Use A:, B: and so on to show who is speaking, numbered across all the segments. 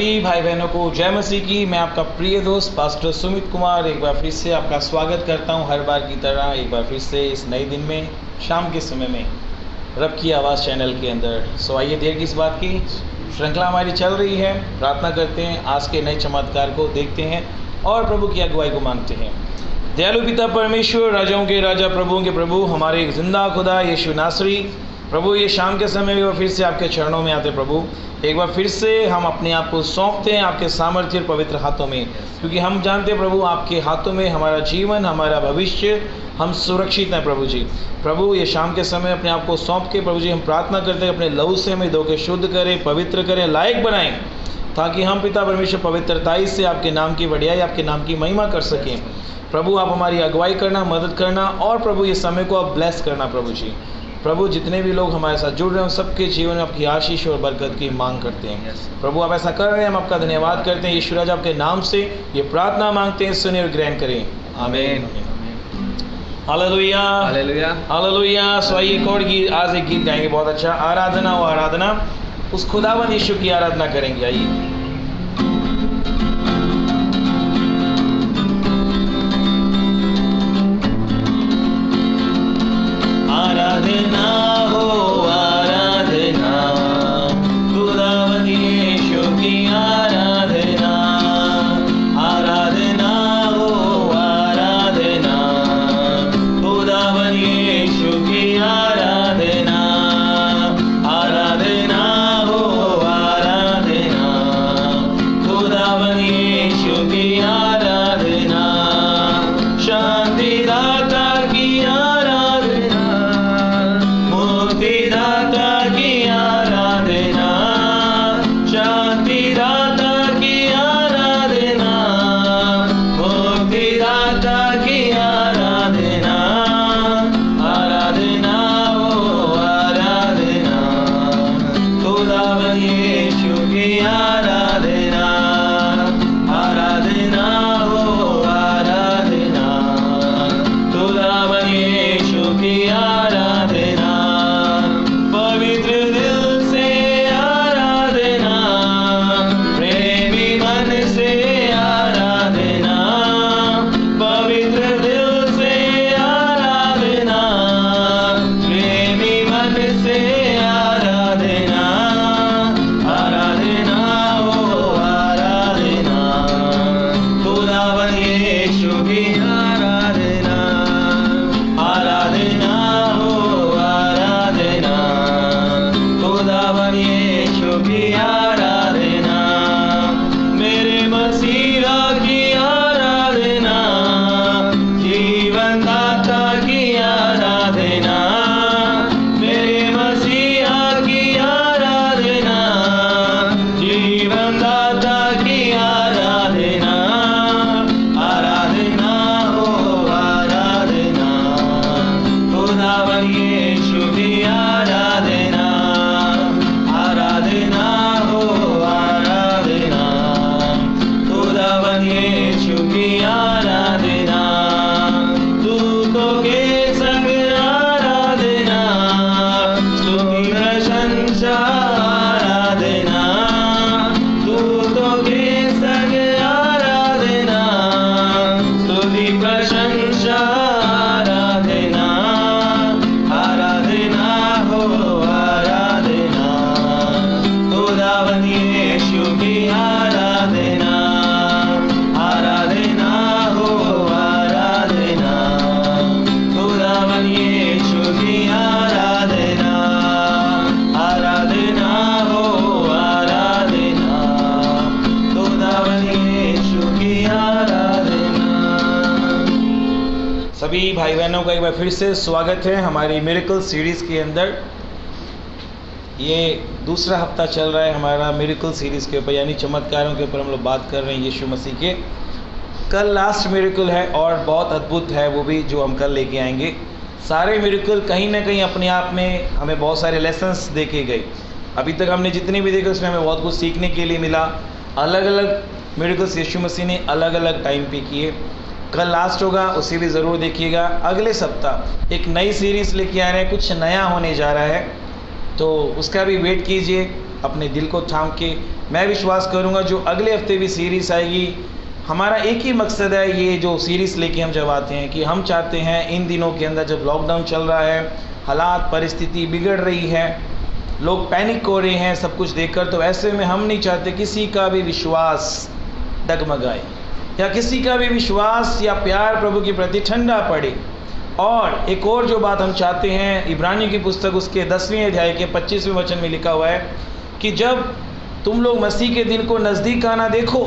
A: सभी भाई बहनों को जय मसीह की। मैं आपका प्रिय दोस्त पास्टर सुमित कुमार एक बार फिर से आपका स्वागत करता हूं, हर बार की तरह एक बार फिर से इस नए दिन में, शाम के समय में, रब की आवाज़ चैनल के अंदर। सो आइए, देर किस बात की, श्रृंखला हमारी चल रही है। प्रार्थना करते हैं, आज के नए चमत्कार को देखते हैं और प्रभु की अगुवाई को मांगते हैं। दयालु पिता परमेश्वर, राजाओं के राजा, प्रभुओं के प्रभु, हमारे जिंदा खुदा यीशु नासरी, प्रभु ये शाम के समय में फिर से आपके चरणों में आते प्रभु। एक बार फिर से हम अपने आप को सौंपते हैं आपके सामर्थ्य और पवित्र हाथों में, क्योंकि हम जानते हैं प्रभु आपके हाथों में हमारा जीवन, हमारा भविष्य, हम सुरक्षित हैं प्रभु जी। प्रभु ये शाम के समय अपने आप को सौंप के प्रभु जी हम प्रार्थना करते हैं अपने लहू से हमें धो के शुद्ध करें, पवित्र करें, लायक बनाएं, ताकि हम पिता परमेश्वर पवित्रताई से आपके नाम की बढ़ियाई, आपके नाम की महिमा कर सकें। प्रभु आप हमारी अगुवाई करना, मदद करना और प्रभु ये समय को आप ब्लेस करना प्रभु जी। प्रभु जितने भी लोग हमारे साथ जुड़ रहे हैं सबके जीवन में आपकी आशीष और बरकत की मांग करते हैं। प्रभु आप ऐसा कर रहे हैं, हम आपका धन्यवाद करते हैं। यीशु राजा आपके नाम से ये प्रार्थना मांगते हैं, सुने और ग्रहण करें, आमीन। Hallelujah,
B: hallelujah,
A: hallelujah. सो आइए एक और गीत, आज एक गीत गाएंगे बहुत अच्छा, आराधना व आराधना, उस खुदावंद यीशु की आराधना करेंगे। आइए। आराधना हो आराधना, खुदावंद यीशु की आराधना। आराधना हो आराधना, खुदावंद यीशु की आराधना। आराधना हो आराधना, खुदावंद यीशु की आराधना। शांति दाता की आराधना, मुक्तिदाता की आराधना, शांतिदाता की आराधना, मुक्तिदाता की आराधना। आराधना हो आराधना, खुदावंद यीशु की आराधना। आराधना हो आराधना, खुदावंद यीशु की आराधना। पवित्र दिल से आराधना, प्रेमी मन से आराधना। पवित्र दिल से आराधना, प्रेमी मन से आराधना। आराधना हो आराधना, खुदावंद यीशु की आराधना। आराधना हो आराधना, खुदावंद यीशु की आराधना। मेरे मसीहा की आराधना, जीवन दाता की आराधना। मेरे मसीहा की आराधना, जीवन दाता की आराधना। आराधना हो आराधना, खुदावंद यीशु की आराधना। आराधना हो आराधना, खुदावंद यीशु की आराधना। दूतों के संग आराधना, स्तुति प्रशंसा आराधना। दूतों के संग आराधना, स्तुति प्रशंसा आराधना। आराधना हो आराधना, खुदावंद यीशु की आराधना। आराधना हो आराधना, खुदावंद यीशु की आराधना। आराधना हो आराधना, खुदावंद यीशु की आराधना। सभी भाई बहनों का एक बार फिर से स्वागत है हमारी मिरेकल सीरीज़ के अंदर। ये दूसरा हफ्ता चल रहा है हमारा मिरेकल सीरीज़ के ऊपर, यानी चमत्कारों के ऊपर हम लोग बात कर रहे हैं यीशु मसीह के। कल लास्ट मिरेकल है और बहुत अद्भुत है वो भी, जो हम कल लेके आएंगे। सारे मिरेकल कहीं ना कहीं अपने आप में हमें बहुत सारे लेसन्स दे के गए। अभी तक हमने जितने भी देखे उसमें हमें बहुत कुछ सीखने के लिए मिला। अलग अलग मिरेकल्स यीशु मसीह ने अलग अलग टाइम पे किए। कल लास्ट होगा, उसे भी ज़रूर देखिएगा। अगले सप्ताह एक नई सीरीज़ लेके आ रहे हैं, कुछ नया होने जा रहा है, तो उसका भी वेट कीजिए। अपने दिल को थाम के मैं विश्वास करूँगा जो अगले हफ्ते भी सीरीज़ आएगी, हमारा एक ही मकसद है, ये जो सीरीज़ लेके हम जब आते हैं कि हम चाहते हैं इन दिनों के अंदर जब लॉकडाउन चल रहा है, हालात परिस्थिति बिगड़ रही है, लोग पैनिक हो रहे हैं सब कुछ देखकर, तो ऐसे में हम नहीं चाहते किसी का भी विश्वास डगमगाए या किसी का भी विश्वास या प्यार प्रभु के प्रति ठंडा पड़े। और एक और जो बात हम चाहते हैं, इब्रानियों की पुस्तक उसके 10वें अध्याय के 25वें वचन में लिखा हुआ है कि जब तुम लोग मसीह के दिन को नज़दीक आना देखो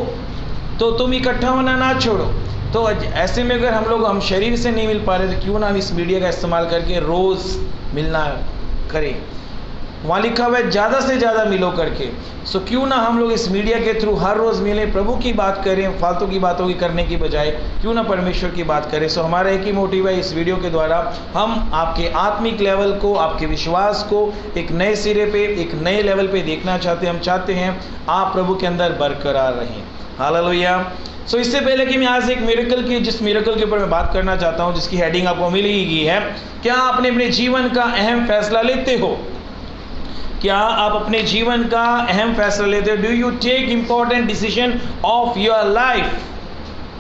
A: तो तुम इकट्ठा होना ना छोड़ो। तो ऐसे में अगर हम शरीर से नहीं मिल पा रहे तो क्यों ना हम इस मीडिया का इस्तेमाल करके रोज़ मिलना करें। वहाँ लिखा हुआ है ज़्यादा से ज़्यादा मिलो करके। सो क्यों ना हम लोग इस मीडिया के थ्रू हर रोज़ मिलें, प्रभु की बात करें, फालतू की बातों की करने की बजाय क्यों ना परमेश्वर की बात करें। सो हमारा एक ही मोटिव है, इस वीडियो के द्वारा हम आपके आत्मिक लेवल को, आपके विश्वास को एक नए सिरे पे, एक नए लेवल पे देखना चाहते हैं। हम चाहते हैं आप प्रभु के अंदर बरकरार रहें। हालेलुया। सो इससे पहले कि मैं आज एक मिरेकल की, जिस मिरेकल के ऊपर मैं बात करना चाहता हूँ, जिसकी हेडिंग आपको मिल ही गई है, क्या आपने अपने जीवन का अहम फैसला लेते हो? क्या आप अपने जीवन का अहम फैसला लेते हो? Do you take important decision of your life?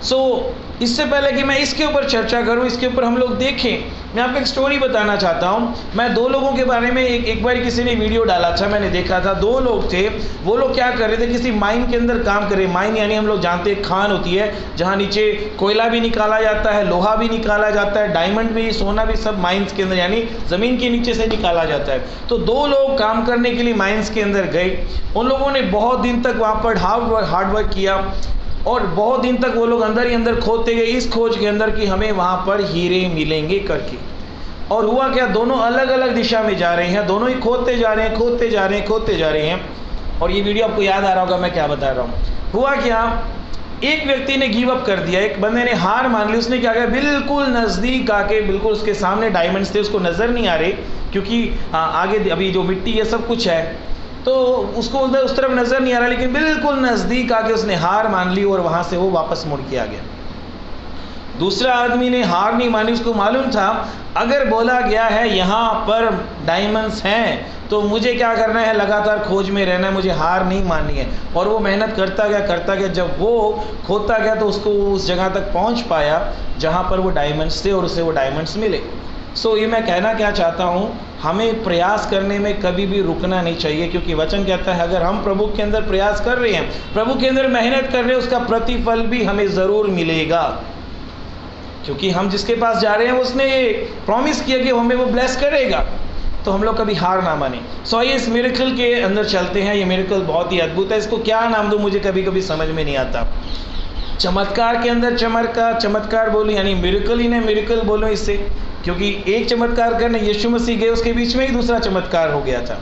A: So इससे पहले कि मैं इसके ऊपर चर्चा करूं, इसके ऊपर हम लोग देखें, मैं आपको एक स्टोरी बताना चाहता हूं। मैं दो लोगों के बारे में एक बार किसी ने वीडियो डाला था, मैंने देखा था। दो लोग थे, वो लोग क्या कर रहे थे, किसी माइन के अंदर काम कर रहे। माइन यानी हम लोग जानते हैं खान होती है जहां नीचे कोयला भी निकाला जाता है, लोहा भी निकाला जाता है, डायमंड भी, सोना भी, सब माइंस के अंदर यानी ज़मीन के नीचे से निकाला जाता है। तो दो लोग काम करने के लिए माइंस के अंदर गए। उन लोगों ने बहुत दिन तक वहाँ पर हार्ड वर्क किया और बहुत दिन तक वो लोग अंदर ही अंदर खोदते गए इस खोज के अंदर कि हमें वहाँ पर हीरे मिलेंगे करके। और हुआ क्या, दोनों अलग अलग दिशा में जा रहे हैं, दोनों ही खोदते जा रहे हैं, खोदते जा रहे हैं, खोदते जा रहे हैं। और ये वीडियो आपको याद आ रहा होगा मैं क्या बता रहा हूँ। हुआ क्या, एक व्यक्ति ने गिव अप कर दिया, एक बंदे ने हार मान ली। उसने क्या किया, बिल्कुल नज़दीक आके, बिल्कुल उसके सामने डायमंड्स थे, उसको नज़र नहीं आ रहे क्योंकि आगे अभी जो मिट्टी है सब कुछ है, तो उसको उधर उस तरफ नज़र नहीं आ रहा, लेकिन बिल्कुल नज़दीक आके उसने हार मान ली और वहाँ से वो वापस मुड़ के आ गया। दूसरा आदमी ने हार नहीं मानी, उसको मालूम था अगर बोला गया है यहाँ पर डायमंड्स हैं तो मुझे क्या करना है, लगातार खोज में रहना है, मुझे हार नहीं माननी है। और वो मेहनत करता गया। जब वो खोदता गया तो उसको उस जगह तक पहुँच पाया जहाँ पर वो डायमंड्स थे और उसे वो डायमंड्स मिले। सो ये मैं कहना क्या चाहता हूँ, हमें प्रयास करने में कभी भी रुकना नहीं चाहिए, क्योंकि वचन कहता है अगर हम प्रभु के अंदर प्रयास कर रहे हैं, प्रभु के अंदर मेहनत कर रहे हैं, उसका प्रतिफल भी हमें ज़रूर मिलेगा। क्योंकि हम जिसके पास जा रहे हैं उसने प्रॉमिस किया कि हमें वो ब्लेस करेगा, तो हम लोग कभी हार ना माने। सो ये इस मिरेकल के अंदर चलते हैं। ये मिरेकल बहुत ही अद्भुत है, इसको क्या नाम दूँ मुझे कभी कभी समझ में नहीं आता। चमत्कार के अंदर चमत्कार बोलूँ यानी मिरेकल ही नहीं, मिरेकल बोलूँ इससे, क्योंकि एक चमत्कार करने यीशु मसीह गए, उसके बीच में ही दूसरा चमत्कार हो गया था।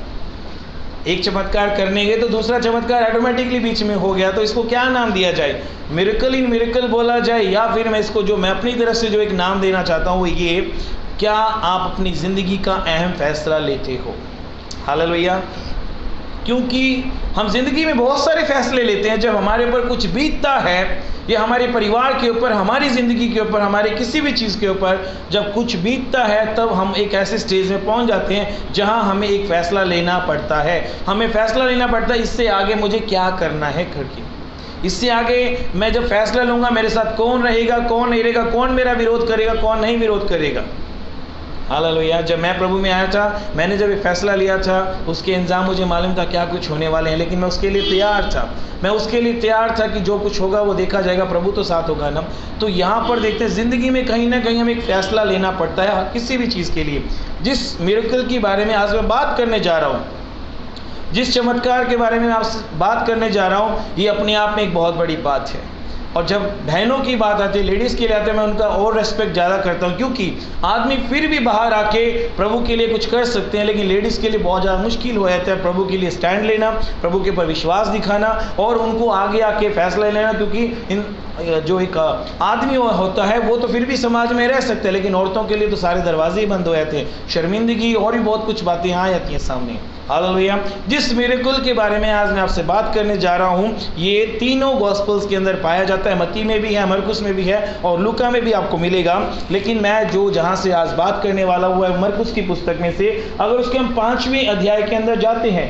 A: एक चमत्कार करने गए तो दूसरा चमत्कार ऑटोमेटिकली बीच में हो गया। तो इसको क्या नाम दिया जाए, मिरेकल इन मिरेकल बोला जाए, या फिर मैं इसको जो मैं अपनी तरफ से जो एक नाम देना चाहता हूँ वो ये, क्या आप अपनी ज़िंदगी का अहम फैसला लेते हो? हालेलुया। क्योंकि हम ज़िंदगी में बहुत सारे फैसले लेते हैं। जब हमारे ऊपर कुछ बीतता है या हमारे परिवार के ऊपर, हमारी ज़िंदगी के ऊपर, हमारे किसी भी चीज़ के ऊपर जब कुछ बीतता है, तब हम एक ऐसे स्टेज में पहुंच जाते हैं जहां हमें एक फ़ैसला लेना पड़ता है। हमें फ़ैसला लेना पड़ता है इससे आगे मुझे क्या करना है करके। इससे आगे मैं जब फैसला लूँगा मेरे साथ कौन रहेगा, कौन नहीं रहेगा, कौन मेरा विरोध करेगा, कौन नहीं विरोध करेगा। हालेलुया। जब मैं प्रभु में आया था, मैंने जब ये फैसला लिया था, उसके इंजाम मुझे मालूम था क्या कुछ होने वाले हैं, लेकिन मैं उसके लिए तैयार था। मैं उसके लिए तैयार था कि जो कुछ होगा वो देखा जाएगा, प्रभु तो साथ होगा ना। तो यहाँ पर देखते हैं ज़िंदगी में कहीं ना कहीं हमें एक फ़ैसला लेना पड़ता है किसी भी चीज़ के लिए। जिस मिरेकल के बारे में आज मैं बात करने जा रहा हूँ, जिस चमत्कार के बारे में मैं आपसे बात करने जा रहा हूँ, ये अपने आप में एक बहुत बड़ी बात है। और जब बहनों की बात आती है, लेडीज़ के लिए आते हैं, मैं उनका और रेस्पेक्ट ज़्यादा करता हूँ, क्योंकि आदमी फिर भी बाहर आके प्रभु के लिए कुछ कर सकते हैं, लेकिन लेडीज़ के लिए बहुत ज़्यादा मुश्किल हो जाता है प्रभु के लिए स्टैंड लेना, प्रभु के ऊपर विश्वास दिखाना और उनको आगे आके फैसला लेना। क्योंकि इन जो एक आदमी होता है वो तो फिर भी समाज में रह सकते हैं, लेकिन औरतों के लिए तो सारे दरवाजे ही बंद हो जाते हैं, शर्मिंदगी और भी बहुत कुछ बातें आ जाती हैं सामने। हालेलुया। जिस मिरेकल के बारे में आज मैं आपसे बात करने जा रहा हूँ, ये तीनों गॉस्पल्स के अंदर पाया जाता है। मत्ती में भी है, मरकुस में भी है और लूका में भी आपको मिलेगा। लेकिन मैं जहाँ से आज बात करने वाला हुआ है, मरकुस की पुस्तक में से, अगर उसके हम 5वें अध्याय के अंदर जाते हैं,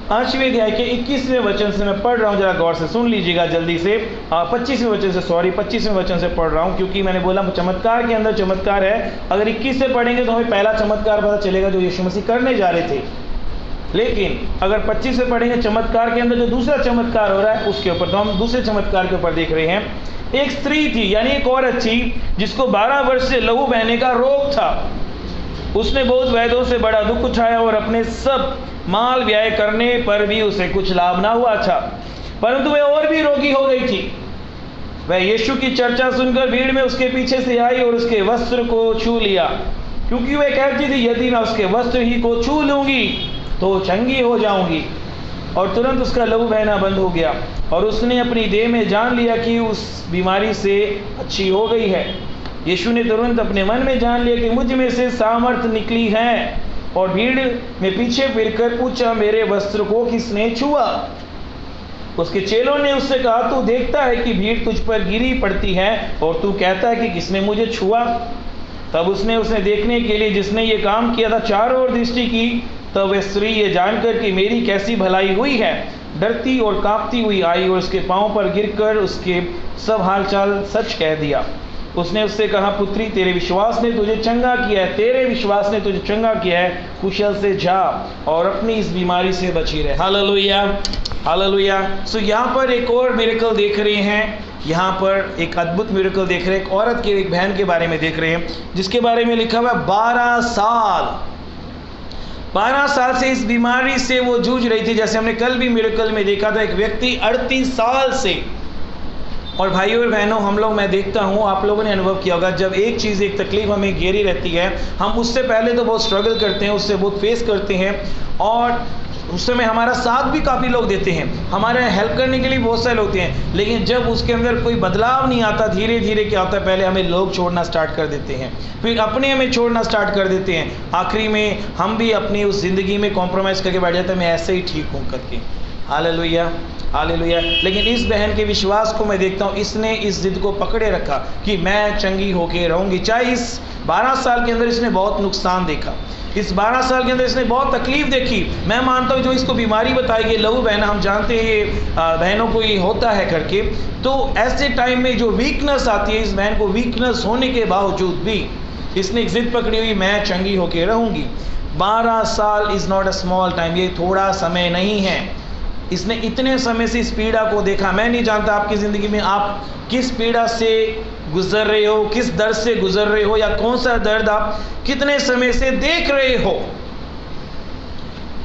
A: 5वें अध्याय के 21वें वचन से मैं पढ़ रहा हूँ, जरा गौर से सुन लीजिएगा जल्दी से। 25वें वचन से, 25वें वचन से पढ़ रहा हूँ, क्योंकि मैंने बोला चमत्कार के अंदर चमत्कार है। अगर 21 से पढ़ेंगे तो हमें पहला चमत्कार पता चलेगा जो यीशु मसीह करने जा रहे थे, लेकिन अगर 25 से पढ़ेंगे चमत्कार के अंदर जो दूसरा चमत्कार हो रहा है उसके ऊपर, तो हम दूसरे चमत्कार के ऊपर देख रहे हैं। एक स्त्री थी, यानी एक औरत थी, जिसको 12 वर्ष से लहू बहने का रोग था। उसने बहुत वैद्यों से बड़ा दुख उठाया और अपने सब माल व्यय करने पर भी उसे कुछ लाभ ना हुआ था, परंतु वह और भी रोगी हो गई थी। वह यीशु की चर्चा सुनकर भीड़ में उसके पीछे से आई और उसके वस्त्र को छू लिया, क्योंकि वह कहती थी यदि मैं उसके वस्त्र ही को छू लूंगी तो चंगी हो जाऊंगी। और तुरंत उसका लहू बहना बंद हो गया और उसने अपनी देह में जान लिया कि उस बीमारी से अच्छी हो गई है। यीशु ने तुरंत अपने मन में जान लिया कि मुझ में से सामर्थ निकली है, और भीड़ में पीछे फिरकर पूछा मेरे वस्त्र को किसने छुआ। उसके चेलों ने उससे कहा तू देखता है कि भीड़ तुझ पर गिरी पड़ती है और तू कहता है कि किसने मुझे छुआ। तब उसने देखने के लिए जिसने ये काम किया था चारों ओर दृष्टि की। तब वह स्त्री ये जानकर कि मेरी कैसी भलाई हुई है, डरती और कांपती हुई आई और उसके पांव पर गिरकर उसके सब हालचाल सच कह दिया। उसने उससे कहा पुत्री तेरे विश्वास ने तुझे चंगा किया है, तेरे विश्वास ने तुझे चंगा किया है, कुशल से जा और अपनी इस बीमारी से बची रहे। Hallelujah, hallelujah. सो यहाँ पर एक और मिरेकल देख रहे हैं, यहाँ पर एक अद्भुत मिरेकल देख रहे हैं। एक औरत के, एक बहन के बारे में देख रहे हैं, जिसके बारे में लिखा हुआ है 12 साल से इस बीमारी से वो जूझ रही थी। जैसे हमने कल भी मिरेकल में देखा था, एक व्यक्ति 38 साल से। और भाइयों और बहनों, हम लोग, मैं देखता हूँ, आप लोगों ने अनुभव किया होगा, जब एक चीज़, एक तकलीफ हमें घेरी रहती है, हम उससे पहले तो बहुत स्ट्रगल करते हैं, उससे बहुत फेस करते हैं, और उस समय हमारा साथ भी काफ़ी लोग देते हैं, हमारे हेल्प करने के लिए बहुत सारे लोग होते हैं। लेकिन जब उसके अंदर कोई बदलाव नहीं आता, धीरे धीरे क्या होता है, पहले हमें लोग छोड़ना स्टार्ट कर देते हैं, फिर अपने हमें छोड़ना स्टार्ट कर देते हैं, आखिरी में हम भी अपनी उस ज़िंदगी में कॉम्प्रोमाइज़ करके बैठ जाते हैं, मैं ऐसे ही ठीक हूँ करके। Hallelujah, hallelujah. लेकिन इस बहन के विश्वास को मैं देखता हूँ, इसने इस जिद को पकड़े रखा कि मैं चंगी होके रहूँगी। चाहे इस 12 साल के अंदर इसने बहुत नुकसान देखा, इस 12 साल के अंदर इसने बहुत तकलीफ देखी। मैं मानता हूँ जो इसको बीमारी बताई गई लहू बहना, हम जानते हैं ये बहनों को ये होता है करके, तो ऐसे टाइम में जो वीकनेस आती है, इस बहन को वीकनेस होने के बावजूद भी इसने एक जिद पकड़ी हुई, मैं चंगी होके रहूँगी। 12 साल is not a small time, ये थोड़ा समय नहीं है। इसने इतने समय से इस पीड़ा को देखा। मैं नहीं जानता आपकी ज़िंदगी में आप किस पीड़ा से गुजर रहे हो, किस दर्द से गुजर रहे हो, या कौन सा दर्द आप कितने समय से देख रहे हो,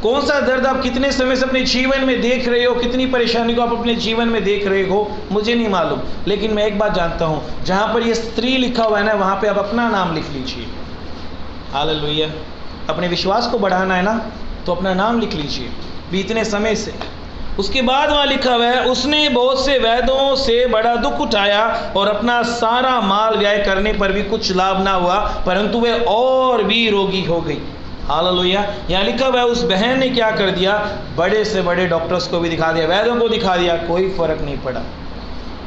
A: कौन सा दर्द आप कितने समय से अपने जीवन में देख रहे हो, कितनी परेशानी को आप अपने जीवन में देख रहे हो, मुझे नहीं मालूम। लेकिन मैं एक बात जानता हूँ, जहाँ पर ये स्त्री लिखा हुआ है ना, वहाँ पे आप अपना नाम लिख लीजिए। हालेलुया। अपने विश्वास को बढ़ाना है ना, तो अपना नाम लिख लीजिए, बीतने समय से। उसके बाद वहाँ लिखा हुआ है उसने बहुत से वैद्यों से बड़ा दुख उठाया और अपना सारा माल व्यय करने पर भी कुछ लाभ ना हुआ, परंतु वह और भी रोगी हो गई। हालेलुया। यहाँ लिखा हुआ है उस बहन ने क्या कर दिया, बड़े से बड़े डॉक्टर्स को भी दिखा दिया, वैद्यों को दिखा दिया, कोई फर्क नहीं पड़ा।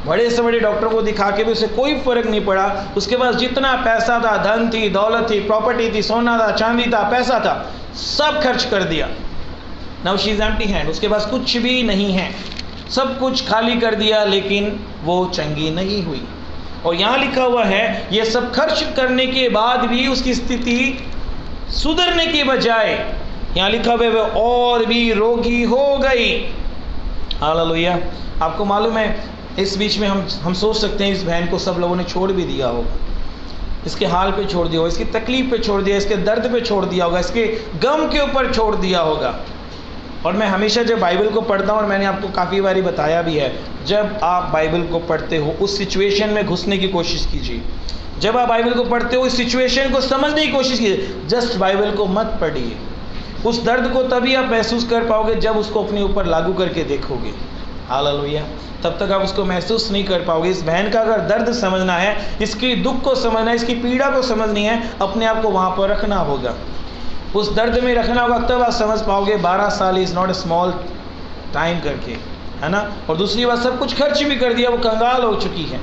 A: बड़े से बड़े डॉक्टरों को दिखा के भी उसे कोई फर्क नहीं पड़ा। उसके पास जितना पैसा था, धन थी, दौलत थी, प्रॉपर्टी थी, सोना था, चांदी था, पैसा था, सब खर्च कर दिया। Now she is empty hand, उसके पास कुछ भी नहीं है, सब कुछ खाली कर दिया, लेकिन वो चंगी नहीं हुई। और यहाँ लिखा हुआ है ये सब खर्च करने के बाद भी उसकी स्थिति सुधरने की बजाय, यहाँ लिखा हुआ है वो और भी रोगी हो गई। हालेलुया। आपको मालूम है, इस बीच में हम सोच सकते हैं इस बहन को सब लोगों ने छोड़ भी दिया होगा, इसके हाल पे छोड़ दिया होगा, इसकी तकलीफ पे छोड़ दिया, इसके दर्द पे छोड़ दिया होगा, इसके गम के ऊपर छोड़ दिया होगा। और मैं हमेशा जब बाइबल को पढ़ता हूँ, और मैंने आपको काफ़ी बारी बताया भी है, जब आप बाइबल को पढ़ते हो उस सिचुएशन में घुसने की कोशिश कीजिए। जब आप बाइबल को पढ़ते हो इस सिचुएशन को समझने की कोशिश कीजिए, जस्ट बाइबल को मत पढ़िए। उस दर्द को तभी आप महसूस कर पाओगे जब उसको अपने ऊपर लागू करके देखोगे। हालेलुया। तब तक आप उसको महसूस नहीं कर पाओगे। इस बहन का अगर दर्द समझना है, इसकी दुख को समझना है, इसकी पीड़ा को समझनी है, अपने आप को वहाँ पर रखना होगा, उस दर्द में रखना होगा, तब आप समझ पाओगे 12 साल is not a small time करके, है ना। और दूसरी बात, सब कुछ खर्च भी कर दिया, वो कंगाल हो चुकी है,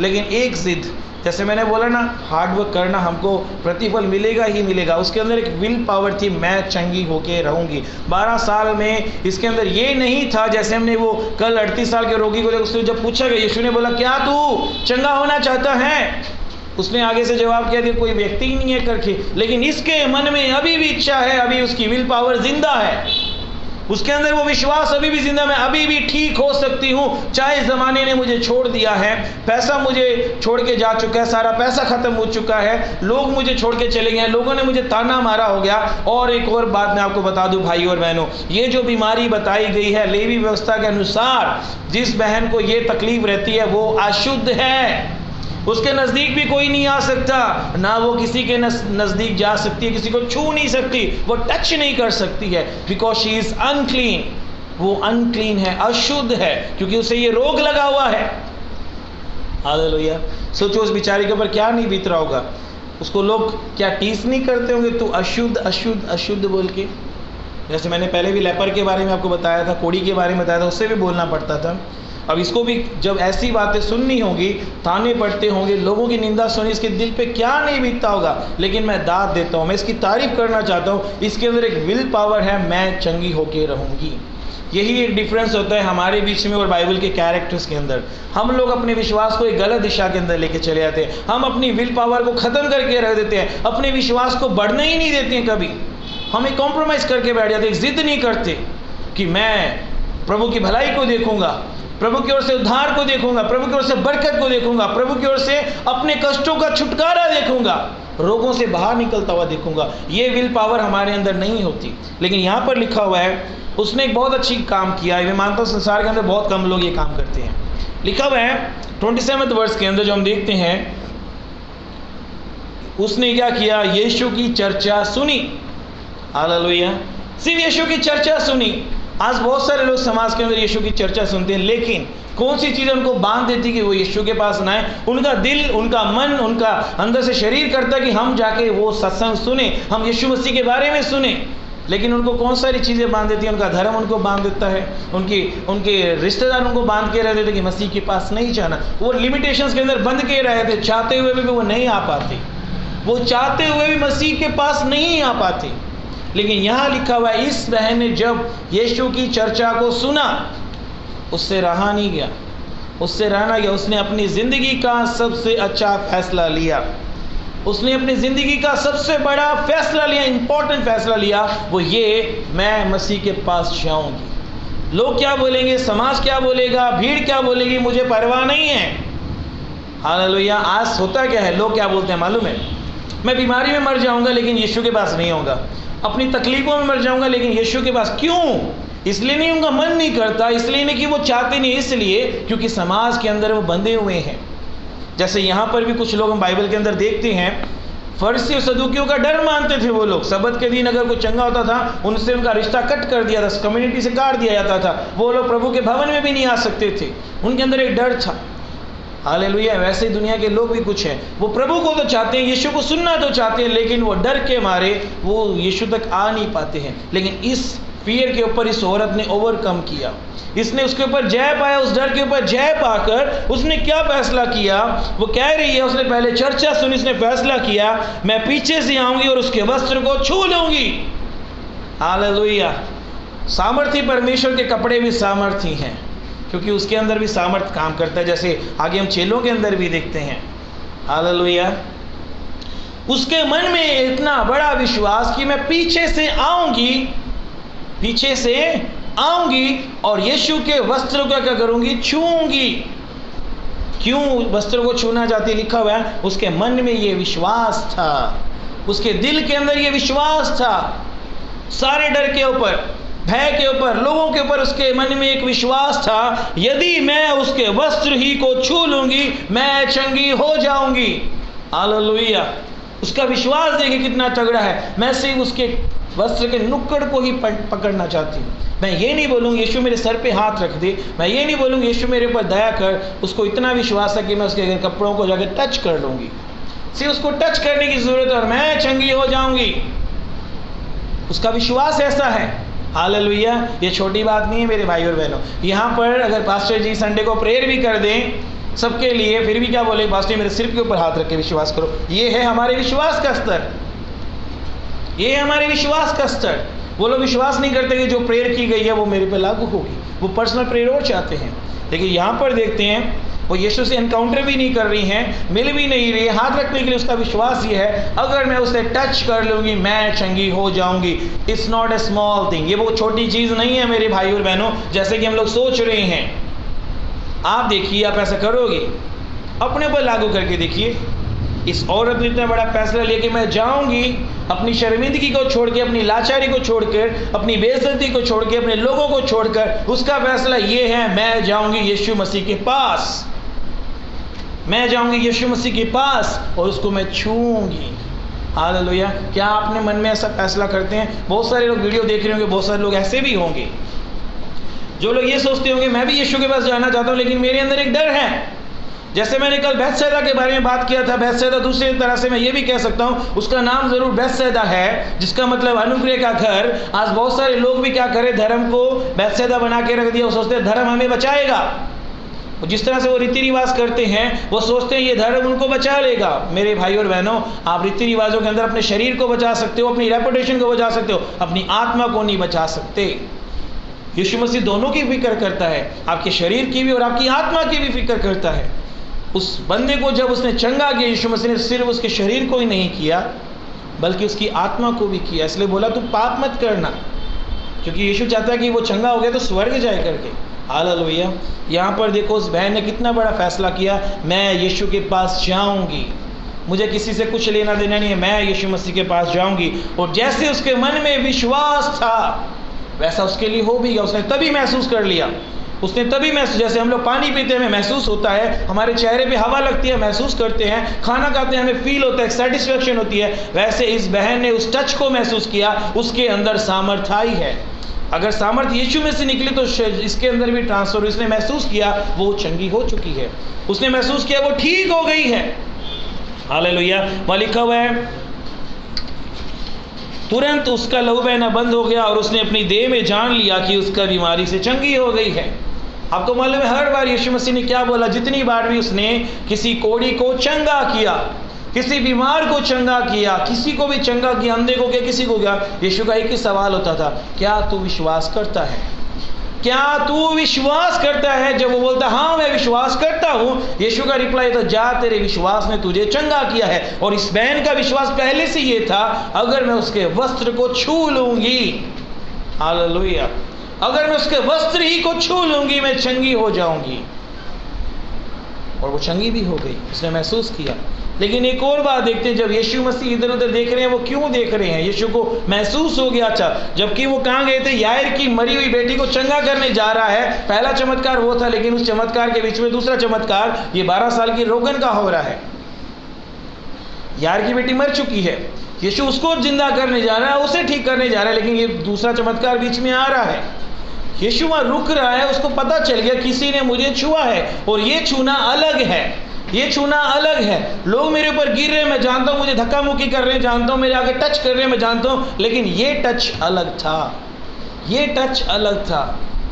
A: लेकिन एक जिद, जैसे मैंने बोला ना, हार्ड वर्क करना हमको प्रतिफल मिलेगा ही मिलेगा। उसके अंदर एक विल पावर थी, मैं चंगी होके रहूंगी। 12 साल में इसके अंदर ये नहीं था, जैसे हमने वो कल 38 साल के रोगी को उससे जब पूछा गया, यीशु ने बोला क्या तू चंगा होना चाहता है? उसने आगे से जवाब किया कि कोई व्यक्ति ही नहीं है करके, लेकिन इसके मन में अभी भी इच्छा है, अभी उसकी विल पावर जिंदा है, उसके अंदर वो विश्वास अभी भी जिंदा, मैं अभी भी ठीक हो सकती हूँ। चाहे ज़माने ने मुझे छोड़ दिया है, पैसा मुझे छोड़ के जा चुका है, सारा पैसा खत्म हो चुका है, लोग मुझे छोड़ के चले गए, लोगों ने मुझे ताना मारा हो गया। और एक और बात मैं आपको बता दूं भाई और बहनों, ये जो बीमारी बताई गई है लेवी व्यवस्था के अनुसार, जिस बहन को ये तकलीफ रहती है वो अशुद्ध है, उसके नज़दीक भी कोई नहीं आ सकता, ना वो किसी के नज़दीक जा सकती है, किसी को छू नहीं सकती, वो टच नहीं कर सकती है, बिकॉज शी इज़ अनक्लीन। वो अनक्लीन है, अशुद्ध है, क्योंकि उसे ये रोग लगा हुआ है। हालेलुया। सोचो उस बेचारी के ऊपर क्या नहीं बीत रहा होगा। उसको लोग क्या टीस नहीं करते होंगे, तू अशुद्ध अशुद्ध अशुद्ध बोल के। जैसे मैंने पहले भी लेपर के बारे में आपको बताया था, कोड़ी के बारे में बताया था, उससे भी बोलना पड़ता था। अब इसको भी जब ऐसी बातें सुननी होगी, ताने पड़ते होंगे, लोगों की निंदा सुनी, इसके दिल पे क्या नहीं बीतता होगा। लेकिन मैं दाद देता हूँ, मैं इसकी तारीफ करना चाहता हूँ, इसके अंदर एक विल पावर है, मैं चंगी होके रहूँगी। यही एक डिफरेंस होता है हमारे बीच में और बाइबल के कैरेक्टर्स के अंदर। हम लोग अपने विश्वास को एक गलत दिशा के अंदर लेके चले जाते हैं, हम अपनी विल पावर को ख़त्म करके रख देते हैं, अपने विश्वास को बढ़ने ही नहीं देते हैं। कभी हम एक कॉम्प्रोमाइज़ करके बैठ जाते हैं, जिद नहीं करते कि मैं प्रभु की भलाई को देखूंगा, प्रभु की ओर से उद्धार को देखूंगा, प्रभु की ओर से बरकत को देखूंगा, प्रभु की ओर से अपने कष्टों का छुटकारा देखूंगा, रोगों से बाहर निकलता हुआ देखूंगा। ये विल पावर हमारे अंदर नहीं होती। लेकिन यहाँ पर लिखा हुआ है, उसने एक बहुत अच्छी काम किया है। मैं मानता हूँ संसार के अंदर बहुत कम लोग ये काम करते हैं। लिखा हुआ है 27वें वर्ष के अंदर जो हम देखते हैं, उसने क्या किया, यीशु की चर्चा सुनी। हालेलुया। सिर्फ यीशु की चर्चा सुनी। आज बहुत सारे लोग समाज के अंदर यीशु की चर्चा सुनते हैं, लेकिन कौन सी चीज़ें उनको बांध देती कि वो यीशु के पास ना आए? उनका दिल, उनका मन, उनका अंदर से शरीर करता कि हम जाके वो सत्संग सुने, हम यीशु मसीह के बारे में सुने। लेकिन उनको कौन सारी चीज़ें बांध देती हैं? उनका धर्म उनको बांध देता है, उनके रिश्तेदार उनको बांध के रह देते कि मसीह के पास नहीं जाना। वो लिमिटेशंस के अंदर बंद के रहे थे, चाहते हुए भी वो नहीं आ पाते, वो चाहते हुए भी मसीह के पास नहीं आ पाते। लेकिन यहाँ लिखा हुआ है, इस बहन ने जब यीशु की चर्चा को सुना, उससे रहा नहीं गया, उससे रहना गया। उसने अपनी ज़िंदगी का सबसे अच्छा फैसला लिया, उसने अपनी ज़िंदगी का सबसे बड़ा फैसला लिया, इंपॉर्टेंट फैसला लिया। वो ये, मैं मसीह के पास जाऊंगी। लोग क्या बोलेंगे, समाज क्या बोलेगा, भीड़ क्या बोलेगी, मुझे परवाह नहीं है। हालेलुया। आज होता क्या है, लोग क्या बोलते हैं मालूम है? मैं बीमारी में मर जाऊंगा लेकिन यीशु के पास नहीं होगा, अपनी तकलीफ़ों में मर जाऊंगा लेकिन यीशु के पास। क्यों? इसलिए नहीं, उनका मन नहीं करता, इसलिए नहीं कि वो चाहते नहीं, इसलिए क्योंकि समाज के अंदर वो बंधे हुए हैं। जैसे यहाँ पर भी कुछ लोग हम बाइबल के अंदर देखते हैं, फरीसी और सदूकियों का डर मानते थे वो लोग। सबत के दिन अगर कोई चंगा होता था, उनसे उनका रिश्ता कट कर दिया था, कम्युनिटी से काट दिया जाता था। वो लोग प्रभु के भवन में भी नहीं आ सकते थे, उनके अंदर एक डर था। हालेलुया। वैसे ही दुनिया के लोग भी कुछ हैं, वो प्रभु को तो चाहते हैं, यीशु को सुनना तो चाहते हैं, लेकिन वो डर के मारे वो यीशु तक आ नहीं पाते हैं। लेकिन इस फियर के ऊपर इस औरत ने ओवरकम किया, इसने उसके ऊपर जय पाया, उस डर के ऊपर जय पाकर उसने क्या फैसला किया? वो कह रही है, उसने पहले चर्चा सुनी, उसने फैसला किया, मैं पीछे से आऊंगी और उसके वस्त्र को छू लूंगी। हालेलुया। सामर्थी परमेश्वर के कपड़े भी सामर्थी हैं, क्योंकि उसके अंदर भी सामर्थ काम करता है, जैसे आगे हम चेलों के अंदर भी देखते हैं। हालेलुया। उसके मन में इतना बड़ा विश्वास कि मैं पीछे से आऊंगी, पीछे से आऊंगी और यीशु के वस्त्र को क्या करूंगी? छूंगी। क्यों वस्त्र को छूना चाहती? लिखा हुआ है, उसके मन में ये विश्वास था, उसके दिल के अंदर ये विश्वास था। सारे डर के ऊपर, भय के ऊपर, लोगों के ऊपर उसके मन में एक विश्वास था, यदि मैं उसके वस्त्र ही को छू लूंगी मैं चंगी हो जाऊंगी। हालेलुया। उसका विश्वास देखिए कितना तगड़ा है। मैं सिर्फ उसके वस्त्र के नुक्कड़ को ही पकड़ना चाहती हूँ। मैं ये नहीं बोलूँगी यीशु मेरे सर पे हाथ रख दे, मैं ये नहीं बोलूँगी यीशु मेरे ऊपर दया कर। उसको इतना विश्वास है कि मैं उसके कपड़ों को जाकर टच कर लूँगी, सिर्फ उसको टच करने की ज़रूरत है और मैं चंगी हो जाऊँगी। उसका विश्वास ऐसा है। हालेलुया। ये छोटी बात नहीं है मेरे भाई और बहनों। यहाँ पर अगर पास्टर जी संडे को प्रेयर भी कर दें सबके लिए, फिर भी क्या बोले, पास्टर मेरे सिर के ऊपर हाथ रख के विश्वास करो। ये है हमारे विश्वास का स्तर, ये है हमारे विश्वास का स्तर। वो लोग विश्वास नहीं करते कि जो प्रेयर की गई है वो मेरे पे लागू होगी, वो पर्सनल प्रेयर और चाहते हैं। लेकिन यहाँ पर देखते हैं वो यीशु से एनकाउंटर भी नहीं कर रही हैं, मिल भी नहीं रही है, हाथ रखने के लिए उसका विश्वास ये है अगर मैं उसे टच कर लूँगी मैं चंगी हो जाऊँगी। It's not a small thing, ये वो छोटी चीज़ नहीं है मेरे भाई और बहनों, जैसे कि हम लोग सोच रहे हैं। आप देखिए, आप ऐसा करोगे, अपने पर लागू करके देखिए। इस औरत ने इतना बड़ा फैसला लिया कि मैं जाऊंगी, अपनी शर्मिंदगी को छोड़ के, अपनी लाचारी को छोड़कर, अपनी बेइज्जती को छोड़ के, अपने लोगों को छोड़कर, उसका फैसला ये है मैं जाऊंगी यीशु मसीह के पास, मैं जाऊंगी यीशु मसीह के पास और उसको मैं छूऊंगी। हालेलुया। क्या आपने मन में ऐसा फैसला करते हैं? बहुत सारे लोग वीडियो देख रहे होंगे, बहुत सारे लोग ऐसे भी होंगे जो लोग ये सोचते होंगे मैं भी यीशु के पास जाना चाहता हूँ, लेकिन मेरे अंदर एक डर है। जैसे मैंने कल बैतसैदा के बारे में बात किया था, बैतसैदा दूसरी तरह से मैं ये भी कह सकता हूँ उसका नाम जरूर बैतसैदा है, जिसका मतलब अनुग्रह का घर। आज बहुत सारे लोग भी क्या करें, धर्म को बैतसैदा बना के रख दिया। वो सोचते हैं धर्म हमें बचाएगा, जिस तरह से वो रीति रिवाज करते हैं वो सोचते हैं ये धर्म उनको बचा लेगा। मेरे भाई और बहनों, आप रीति रिवाजों के अंदर अपने शरीर को बचा सकते हो, अपनी रेपुटेशन को बचा सकते हो, अपनी आत्मा को नहीं बचा सकते। यीशु मसीह दोनों की फिक्र करता है, आपके शरीर की भी और आपकी आत्मा की भी फिक्र करता है। उस बंदे को जब उसने चंगा किया, यीशु मसीह ने सिर्फ उसके शरीर को ही नहीं किया बल्कि उसकी आत्मा को भी किया। इसलिए बोला तू पाप मत करना, क्योंकि यीशु चाहता है कि वो चंगा हो गया तो स्वर्ग जाए करके। हालेलुया। यहाँ पर देखो उस बहन ने कितना बड़ा फैसला किया, मैं यीशु के पास जाऊंगी, मुझे किसी से कुछ लेना देना नहीं है, मैं यीशु मसीह के पास जाऊंगी। और जैसे उसके मन में विश्वास था वैसा उसके लिए हो भी गया। उसने तभी महसूस कर लिया, उसने तभी महसूस, जैसे हम लोग पानी पीते हैं महसूस होता है, हमारे चेहरे पे हवा लगती है महसूस करते हैं, खाना खाते हैं हमें फील होता है, सेटिस्फेक्शन होती है, वैसे इस बहन ने उस टच को महसूस किया, उसके अंदर सामर्थ्य आई है। अगर सामर्थ्य यीशु में से निकली तो इसके अंदर भी ट्रांसफर। इसने महसूस किया वो चंगी हो चुकी है, उसने महसूस किया वो ठीक हो गई है। हालेलुया। वहाँ लिखा हुआ है तुरंत उसका लहू बहना बंद हो गया और उसने अपनी देह में जान लिया कि उसका बीमारी से चंगी हो गई है। आपको मालूम है हर बार यीशु मसीह ने क्या बोला, जितनी बार भी उसने किसी कोढ़ी को चंगा किया, किसी बीमार को चंगा किया, किसी को भी चंगा किया, अंधे को किया, किसी को किया, यीशु का एक ही सवाल होता था, क्या तू विश्वास करता है? क्या तू विश्वास करता है? जब वो बोलता हाँ मैं विश्वास करता हूँ, यीशु का रिप्लाई था जा तेरे विश्वास ने तुझे चंगा किया है। और इस बहन का विश्वास पहले से ये था, अगर मैं उसके वस्त्र को छू लूंगी, हालेलुया, अगर मैं उसके वस्त्र ही को छू लूंगी मैं चंगी हो जाऊंगी। और वो चंगी भी हो गई, उसने महसूस किया। लेकिन एक और बात देखते हैं, जब यीशु मसीह इधर उधर देख रहे हैं, वो क्यों देख रहे हैं? यीशु को महसूस हो गया था, जबकि वो कहाँ गए थे, यायर की मरी हुई बेटी को चंगा करने जा रहा है। पहला चमत्कार वो था, लेकिन उस चमत्कार के बीच में दूसरा चमत्कार ये 12 साल की रोगन का हो रहा है। यायर की बेटी मर चुकी है, यीशु उसको जिंदा करने जा रहा है, उसे ठीक करने जा रहा है, लेकिन ये दूसरा चमत्कार बीच में आ रहा है। यीशु वहाँ रुक रहा है, उसको पता चल गया किसी ने मुझे छुआ है, और ये छूना अलग है, ये छूना अलग है। लोग मेरे ऊपर गिर रहे हैं मैं जानता हूँ, मुझे धक्का मुक्की कर रहे हैं जानता हूँ, मेरे आगे टच कर रहे हैं मैं जानता हूँ, लेकिन ये टच अलग था, ये टच अलग था।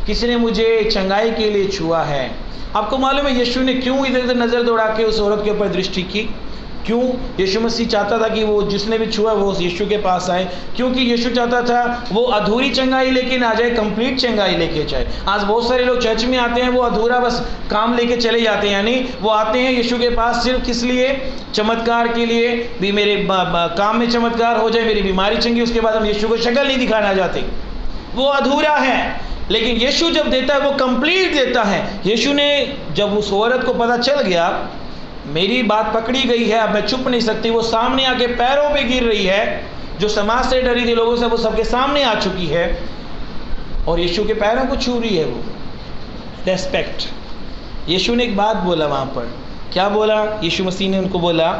A: किसी ने मुझे चंगाई के लिए छुआ है। आपको मालूम है यीशु ने क्यों इधर उधर नजर दौड़ा के उस औरत के ऊपर दृष्टि की? क्यों? यीशु मसीह चाहता था कि वो जिसने भी छुआ वो यीशु के पास आए, क्योंकि यीशु चाहता था वो अधूरी चंगाई लेके ना जाए, कंप्लीट चंगाई लेके जाए। आज बहुत सारे लोग चर्च में आते हैं, वो अधूरा बस काम लेके चले जाते हैं, यानी वो आते हैं यीशु के पास सिर्फ किस लिए? चमत्कार के लिए, भी मेरे काम में चमत्कार हो जाए, मेरी बीमारी चंगी, उसके बाद हम यीशु को शक्ल नहीं दिखाना चाहते, वो अधूरा है। लेकिन यीशु जब देता है वो कंप्लीट देता है। यीशु ने जब उस औरत को पता चल गया मेरी बात पकड़ी गई है, अब मैं चुप नहीं सकती, वो सामने आके पैरों पे गिर रही है, जो समाज से डरी थी लोगों से वो सबके सामने आ चुकी है और यीशु के पैरों को छू रही है। वो रेस्पेक्ट। यीशु ने एक बात बोला वहाँ पर, क्या बोला? यीशु मसीह ने उनको बोला,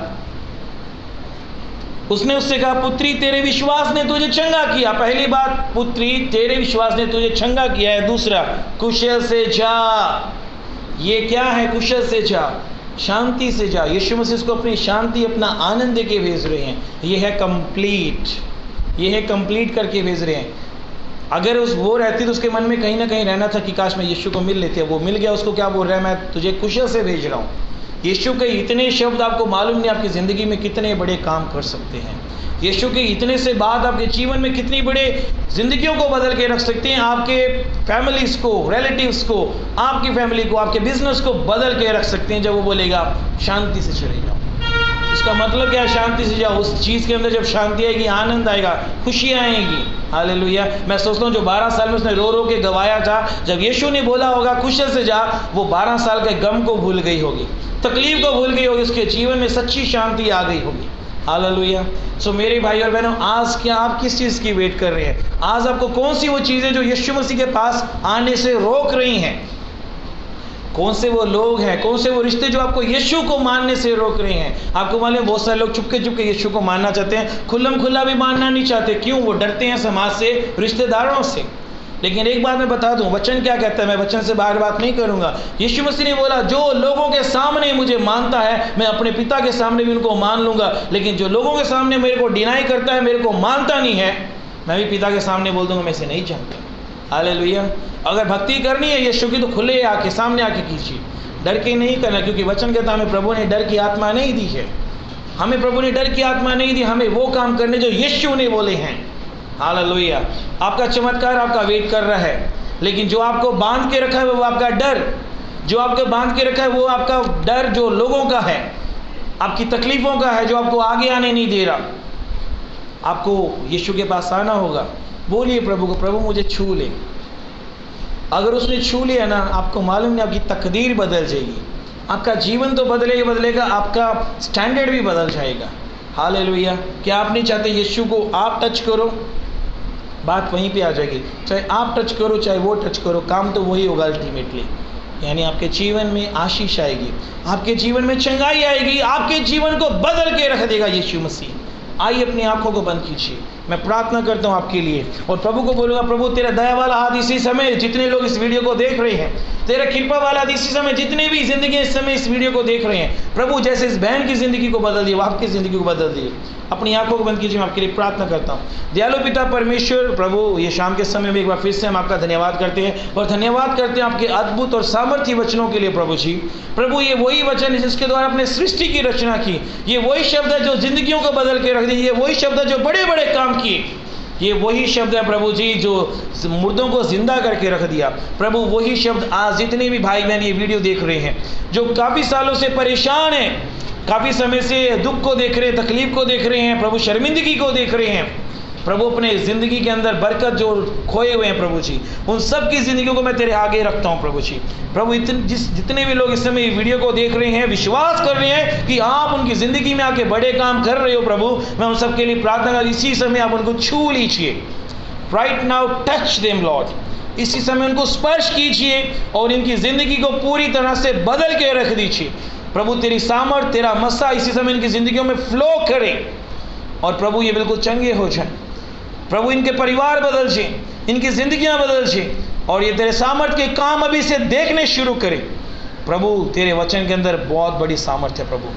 A: उसने उससे कहा पुत्री तेरे विश्वास ने तुझे चंगा किया। पहली बात, पुत्री तेरे विश्वास ने तुझे चंगा किया है। दूसरा, कुशल से जा। ये क्या है? कुशल से जा, शांति से जा। यीशु मसीह उसको अपनी शांति, अपना आनंद देके भेज रहे हैं। ये है कंप्लीट, ये है कंप्लीट करके भेज रहे हैं। अगर वो रहती तो उसके मन में कहीं ना कहीं रहना था कि काश मैं यीशु को मिल लेती। वो मिल गया, उसको क्या बोल रहा है, मैं तुझे कुशल से भेज रहा हूँ। यीशु के इतने शब्द आपको मालूम नहीं आपकी ज़िंदगी में कितने बड़े काम कर सकते हैं। यीशु के इतने से बात आपके जीवन में कितनी बड़े ज़िंदगियों को बदल के रख सकते हैं। आपके फैमिलीज़ को, रिलेटिव्स को, आपकी फैमिली को, आपके बिजनेस को बदल के रख सकते हैं। जब वो बोलेगा शांति से चले जाओ, इसका मतलब क्या है? शांति से जाओ। उस चीज़ के अंदर जब शांति आएगी, आनंद आएगा, खुशियाँ आएंगी। हालेलुया। मैं सोचता हूँ जो 12 साल में उसने रो रो के गवाया था, जब यीशु ने बोला होगा कुशल से जा, वो 12 साल के गम को भूल गई होगी, तकलीफ को भूल गई होगी, उसके जीवन में सच्ची शांति आ गई होगी। हालेलुया। सो मेरे भाई और बहनों, आज क्या आप किस चीज़ की वेट कर रहे हैं? आज आपको कौन सी वो चीज़ें जो यीशु मसीह के पास आने से रोक रही हैं? कौन से वो लोग हैं, कौन से वो रिश्ते जो आपको यीशु को मानने से रोक रहे हैं? आपको मालूम है बहुत सारे लोग चुपके चुपके यीशु को मानना चाहते हैं, खुल्लम खुल्ला भी मानना नहीं चाहते। क्यों? वो डरते हैं समाज से, रिश्तेदारों से। लेकिन एक बात मैं बता दूं, वचन क्या कहता है, मैं वचन से बाहर बात नहीं करूंगा। यीशु मसीह ने बोला जो लोगों के सामने मुझे मानता है, मैं अपने पिता के सामने भी उनको मान लूंगा। लेकिन जो लोगों के सामने मेरे को डिनाई करता है, मेरे को मानता नहीं है, मैं भी पिता के सामने बोल दूंगा मैं इसे नहीं जानता। हालेलुया। अगर भक्ति करनी है यीशु की तो खुले आके सामने आके कीजिए, डर के नहीं करना। क्योंकि वचन कहता है हमें प्रभु ने डर की आत्मा नहीं दी है, हमें प्रभु ने डर की आत्मा नहीं दी, हमें वो काम करने जो यीशु ने बोले हैं। हालेलुया। आपका चमत्कार आपका वेट कर रहा है, लेकिन जो आपको बांध के रखा है वो आपका डर, जो आपको बांध के रखा है वो आपका डर जो लोगों का है, आपकी तकलीफों का है, जो आपको आगे आने नहीं दे रहा। आपको यीशु के पास आना होगा। बोलिए प्रभु को, प्रभु मुझे छू ले। अगर उसने छू लिया ना, आपको मालूम नहीं आपकी तकदीर बदल जाएगी। आपका जीवन तो बदलेगा, आपका स्टैंडर्ड भी बदल जाएगा। हालेलुया। क्या आप नहीं चाहते यीशु को आप टच करो? बात वहीं पे आ जाएगी। चाहे आप टच करो चाहे वो टच करो, काम तो वही होगा अल्टीमेटली। यानी आपके जीवन में आशीष आएगी, आपके जीवन में चंगाई आएगी, आपके जीवन को बदल के रख देगा यीशु मसीह। आइए अपनी आंखों को बंद कीजिए, मैं प्रार्थना करता हूँ आपके लिए और प्रभु को बोलूँगा, प्रभु तेरा दया वाला हाथ इसी समय जितने लोग इस वीडियो को देख रहे हैं, तेरा कृपा वाला हाथ इसी समय जितने भी जिंदगी इस समय इस वीडियो को देख रहे हैं, प्रभु जैसे इस बहन की ज़िंदगी को बदल दिए, वो आपकी ज़िंदगी को बदल दिए। अपनी आंखों को बंद कीजिए, मैं आपके लिए प्रार्थना करता हूँ। दयालु पिता परमेश्वर, प्रभु ये शाम के समय में एक बार फिर से हम आपका धन्यवाद करते हैं और धन्यवाद करते हैं आपके अद्भुत और सामर्थ्य वचनों के लिए। प्रभु जी, प्रभु ये वही वचन है जिसके द्वारा आपने सृष्टि की रचना की, ये वही शब्द है जो जिंदगियों को बदल के रख दिए, ये वही शब्द है जो बड़े बड़े काम किए, ये वही शब्द है प्रभु जी जो मुर्दों को जिंदा करके रख दिया। प्रभु वही शब्द आज जितने भी भाई बहन ये वीडियो देख रहे हैं, जो काफ़ी सालों से परेशान हैं, काफ़ी समय से दुख को देख रहे हैं, तकलीफ को देख रहे हैं, प्रभु शर्मिंदगी को देख रहे हैं, प्रभु अपने ज़िंदगी के अंदर बरकत जो खोए हुए हैं प्रभु जी, उन सब की ज़िंदगियों को मैं तेरे आगे रखता हूँ प्रभु जी। प्रभु जितने भी लोग इस समय ये वीडियो को देख रहे हैं, विश्वास कर रहे हैं कि आप उनकी ज़िंदगी में आके बड़े काम कर रहे हो प्रभु, मैं उन सब के लिए प्रार्थना कर, इसी समय आप उनको छू लीजिए। Right now touch them Lord, इसी समय उनको स्पर्श कीजिए और इनकी ज़िंदगी को पूरी तरह से बदल के रख दीजिए। प्रभु तेरी सामर्थ, तेरा मस्सा इसी समय इनकी ज़िंदगियों में फ्लो करे और प्रभु ये बिल्कुल चंगे हो जाए। प्रभु इनके परिवार बदल जाए, इनकी ज़िंदगियां बदल जाए और ये तेरे सामर्थ के काम अभी से देखने शुरू करें। प्रभु तेरे वचन के अंदर बहुत बड़ी सामर्थ्य है प्रभु।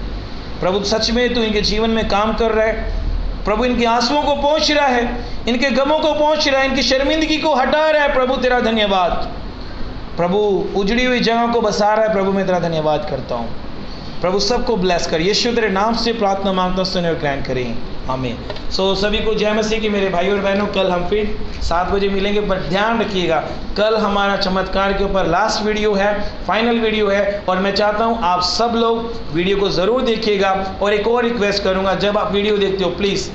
A: प्रभु सच में तू इनके जीवन में काम कर रहा है प्रभु, इनकी आंसुओं को पहुँच रहा है, इनके गमों को पहुँच रहा है, इनकी शर्मिंदगी को हटा रहा है। प्रभु तेरा धन्यवाद। प्रभु उजड़ी हुई जगह को बसा रहा है प्रभु, मैं तेरा धन्यवाद करता हूँ। प्रभु सबको ब्लेस कर, यीशु तेरे नाम से प्रार्थना मांगता हूँ, सुने और ग्रहण करें, आमीन। सो सभी को जय मसीह की मेरे भाई और बहनों। कल हम फिर 7 बजे मिलेंगे, पर ध्यान रखिएगा कल हमारा चमत्कार के ऊपर लास्ट वीडियो है, फाइनल वीडियो है और मैं चाहता हूँ आप सब लोग वीडियो को ज़रूर देखिएगा। और एक और रिक्वेस्ट करूँगा, जब आप वीडियो देखते हो प्लीज़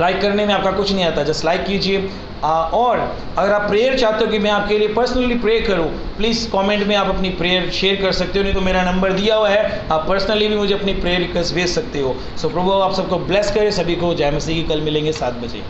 A: लाइक करने में आपका कुछ नहीं आता, जस्ट लाइक कीजिए। और अगर आप प्रेयर चाहते हो कि मैं आपके लिए पर्सनली प्रे करूं, प्लीज़ कमेंट में आप अपनी प्रेयर शेयर कर सकते हो, नहीं तो मेरा नंबर दिया हुआ है, आप पर्सनली भी मुझे अपनी प्रेयर रिक्वेस्ट भेज सकते हो। सो प्रभु आप सबको ब्लेस करे, सभी को जय मसीह की। कल मिलेंगे 7 बजे।